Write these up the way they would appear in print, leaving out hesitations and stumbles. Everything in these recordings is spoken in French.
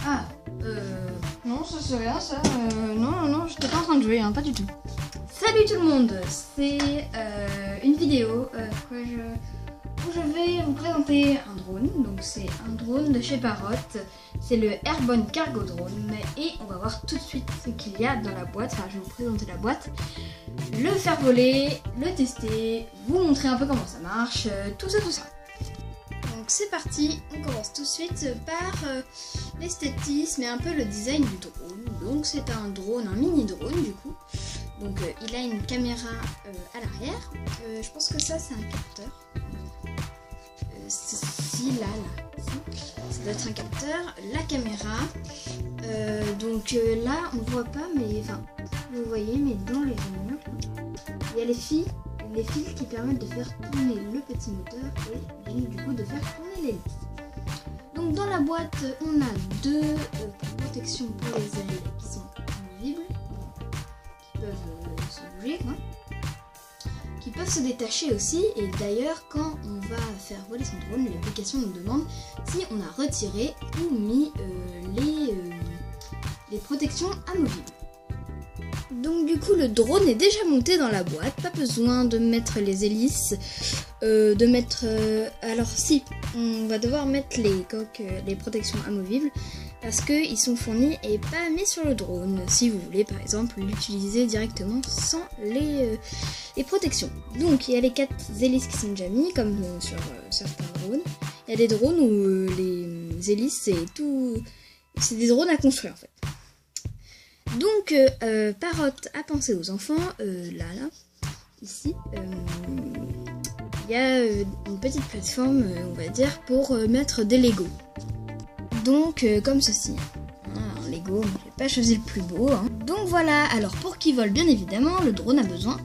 Ah, non, ça c'est rien, ça. Non, j'étais pas en train de jouer, hein, pas du tout. Salut tout le monde, c'est une vidéo où je vais vous présenter un drone. Donc c'est un drone de chez Parrot, c'est le Airborne Cargo Drone. Et on va voir tout de suite ce qu'il y a dans la boîte. Enfin, je vais vous présenter la boîte, le faire voler, le tester, vous montrer un peu comment ça marche, tout ça. Donc c'est parti, on commence tout de suite par l'esthétisme et un peu le design du drone. Donc c'est un drone, un mini drone du coup. Donc il a une caméra à l'arrière. Je pense que ça c'est un capteur. Ça doit être un capteur. La caméra. Donc là on voit pas, mais enfin vous voyez, mais dans les angles, il y a les fils qui permettent de faire tourner le petit moteur et du coup de faire tourner l'hélice. Donc dans la boîte on a deux protections pour les ailes qui sont amovibles, qui peuvent se bouger quoi, qui peuvent se détacher aussi. Et d'ailleurs quand on va faire voler son drone, l'application nous demande si on a retiré ou mis les protections amovibles. Donc du coup le drone est déjà monté dans la boîte, pas besoin de mettre les hélices, alors si, on va devoir mettre les coques, les protections amovibles, parce qu'ils sont fournis et pas mis sur le drone, si vous voulez par exemple l'utiliser directement sans les protections. Donc il y a les 4 hélices qui sont déjà mis, comme sur certains drones. Il y a des drones où les hélices c'est des drones à construire en fait. Donc Parrot a pensé aux enfants, ici, il y a une petite plateforme, on va dire, pour mettre des Lego. Donc comme ceci, un Lego, j'ai pas choisi le plus beau. Hein. Donc voilà, alors pour qu'il vole bien évidemment, le drone a besoin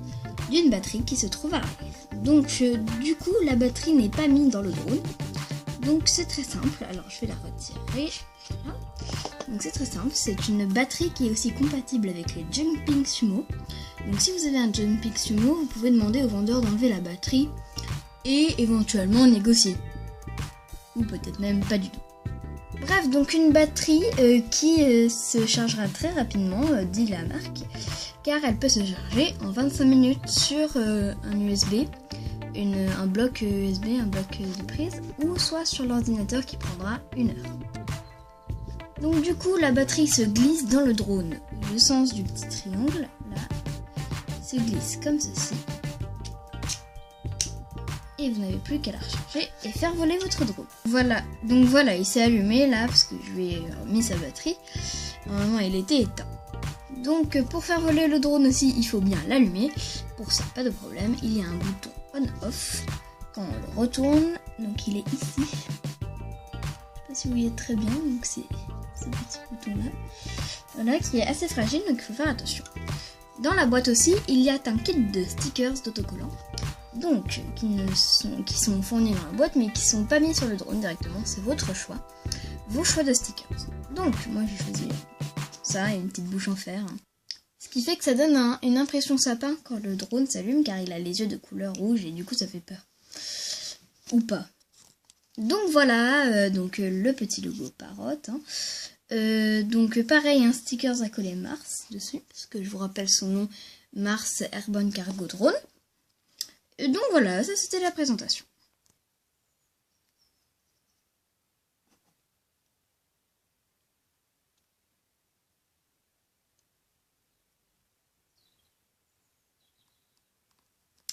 d'une batterie qui se trouve à l'arrière. Donc du coup la batterie n'est pas mise dans le drone, donc c'est très simple, alors je vais la retirer, voilà. Donc c'est très simple, c'est une batterie qui est aussi compatible avec les Jumping Sumo. Donc si vous avez un Jumping Sumo, vous pouvez demander au vendeur d'enlever la batterie et éventuellement négocier. Ou peut-être même pas du tout. Bref, donc une batterie qui se chargera très rapidement, dit la marque, car elle peut se charger en 25 minutes sur un USB, un bloc USB, un bloc de prise, ou soit sur l'ordinateur qui prendra 1 heure. Donc du coup la batterie se glisse dans le drone. Le sens du petit triangle là se glisse comme ceci. Et vous n'avez plus qu'à la recharger et faire voler votre drone. Voilà, donc voilà, il s'est allumé là parce que je lui ai remis sa batterie. Normalement il était éteint. Donc pour faire voler le drone aussi il faut bien l'allumer. Pour ça pas de problème, il y a un bouton on-off. Quand on le retourne, donc il est ici. Je sais pas si vous voyez très bien, donc c'est ce petit bouton là, voilà, qui est assez fragile, donc il faut faire attention. Dans la boîte aussi il y a un kit de stickers d'autocollants, donc qui sont fournis dans la boîte mais qui sont pas mis sur le drone directement, c'est votre choix, vos choix de stickers. Donc moi j'ai choisi ça et une petite bouche en fer, hein. Ce qui fait que ça donne une impression sapin quand le drone s'allume, car il a les yeux de couleur rouge et du coup ça fait peur, ou pas. Donc voilà, le petit logo Parrot, hein. Donc pareil, un stickers à coller Mars dessus, parce que je vous rappelle son nom, Mars Airborne Cargo Drone. Et donc voilà, ça c'était la présentation.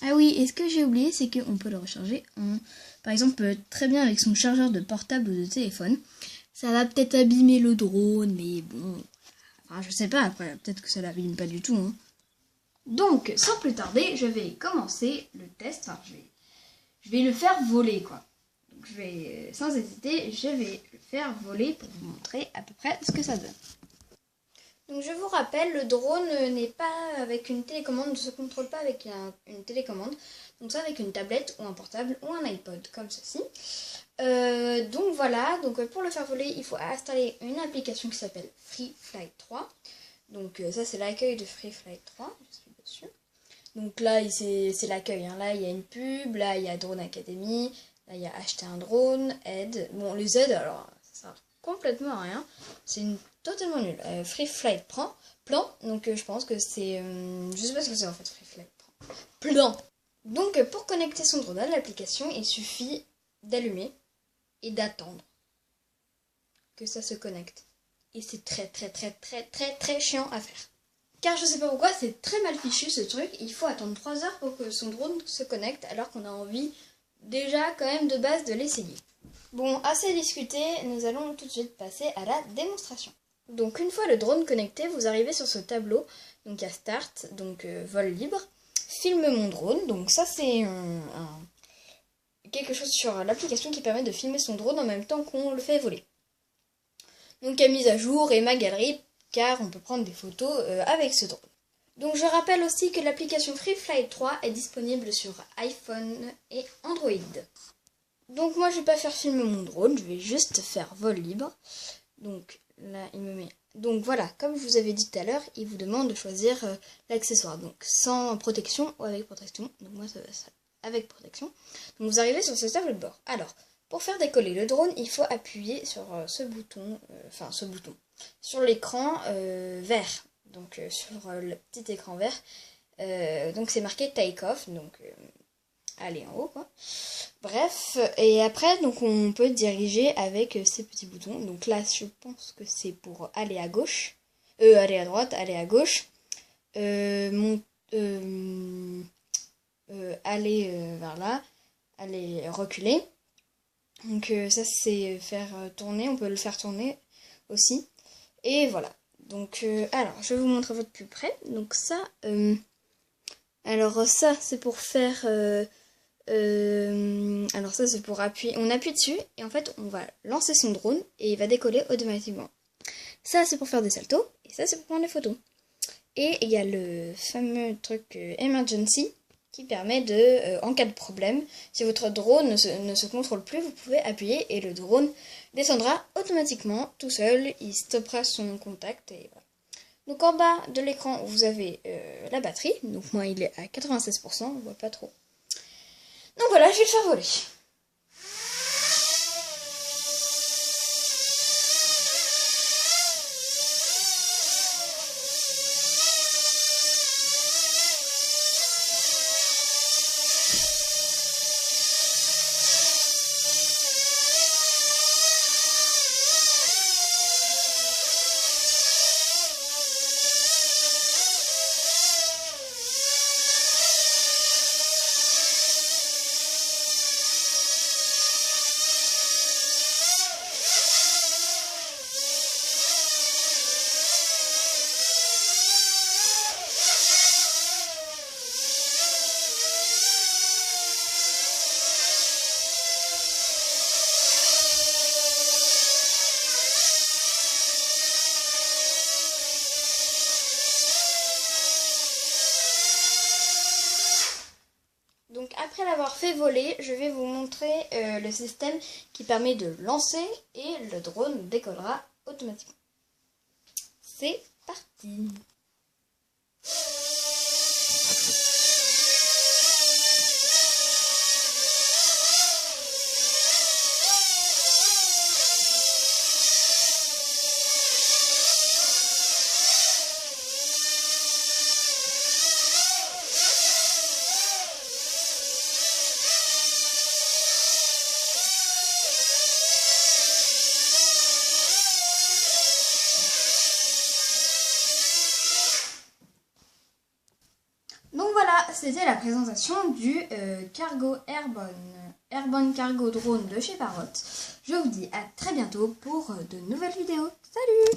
Ah oui, et ce que j'ai oublié, c'est qu'on peut le recharger par exemple, très bien avec son chargeur de portable ou de téléphone. Ça va peut-être abîmer le drone, mais bon, enfin je sais pas, après peut-être que ça l'abîme pas du tout, hein. Donc, sans plus tarder, je vais commencer le test, enfin je vais le faire voler quoi. Donc je vais, sans hésiter, je vais le faire voler pour vous montrer à peu près ce que ça donne. Donc je vous rappelle, le drone n'est pas avec une télécommande, ne se contrôle pas avec une télécommande, donc ça avec une tablette ou un portable ou un iPod comme ceci. Donc voilà, donc pour le faire voler, il faut installer une application qui s'appelle Free Flight 3. Donc ça c'est l'accueil de Free Flight 3, je suis dessus. Donc là, c'est l'accueil. Hein. Là, il y a une pub. Là, il y a Drone Academy. Là, il y a acheter un drone, aide. Bon, les aides, alors, ça sert complètement à rien. C'est totalement nul. Free Flight plan. Donc, je pense que c'est... je sais pas ce que c'est en fait, Free Flight plan. Donc, pour connecter son drone à l'application, il suffit d'allumer et d'attendre que ça se connecte. Et c'est très chiant à faire. Car je sais pas pourquoi, c'est très mal fichu ce truc. Il faut attendre 3 heures pour que son drone se connecte, alors qu'on a envie déjà quand même de base de l'essayer. Bon, assez discuté, nous allons tout de suite passer à la démonstration. Donc une fois le drone connecté, vous arrivez sur ce tableau. Donc il y a Start, donc vol libre. Filme mon drone, donc ça c'est quelque chose sur l'application qui permet de filmer son drone en même temps qu'on le fait voler. Donc il y a mise à jour et ma galerie, car on peut prendre des photos avec ce drone. Donc je rappelle aussi que l'application Free Flight 3 est disponible sur iPhone et Android. Donc moi je vais pas faire filmer mon drone, je vais juste faire vol libre. Donc là il me met... Donc voilà, comme je vous avais dit tout à l'heure, il vous demande de choisir l'accessoire. Donc sans protection ou avec protection. Donc moi ça va être avec protection. Donc vous arrivez sur ce tableau de bord. Alors, pour faire décoller le drone, il faut appuyer sur ce bouton, sur l'écran vert. Donc sur le petit écran vert. Donc c'est marqué take off, donc aller en haut quoi. Bref, et après donc on peut diriger avec ces petits boutons. Donc là je pense que c'est pour aller à gauche, aller à droite, aller à gauche, aller vers là, aller reculer. Donc ça c'est faire tourner, on peut le faire tourner aussi. Et voilà. Donc alors je vais vous montrer votre plus près. Donc ça, alors ça c'est pour faire, alors ça c'est pour appuyer, on appuie dessus et en fait on va lancer son drone et il va décoller automatiquement. Ça c'est pour faire des saltos et ça c'est pour prendre des photos. Et il y a le fameux truc emergency qui permet de, en cas de problème, si votre drone ne se contrôle plus, vous pouvez appuyer et le drone descendra automatiquement tout seul, il stoppera son contact et voilà. Donc en bas de l'écran, vous avez la batterie, donc moi il est à 96%, on voit pas trop. Donc voilà, je vais le faire voler. Donc après l'avoir fait voler, je vais vous montrer le système qui permet de lancer et le drone décollera automatiquement. C'est parti! Donc voilà, c'était la présentation du Cargo Airborne Cargo Drone de chez Parrot. Je vous dis à très bientôt pour de nouvelles vidéos. Salut!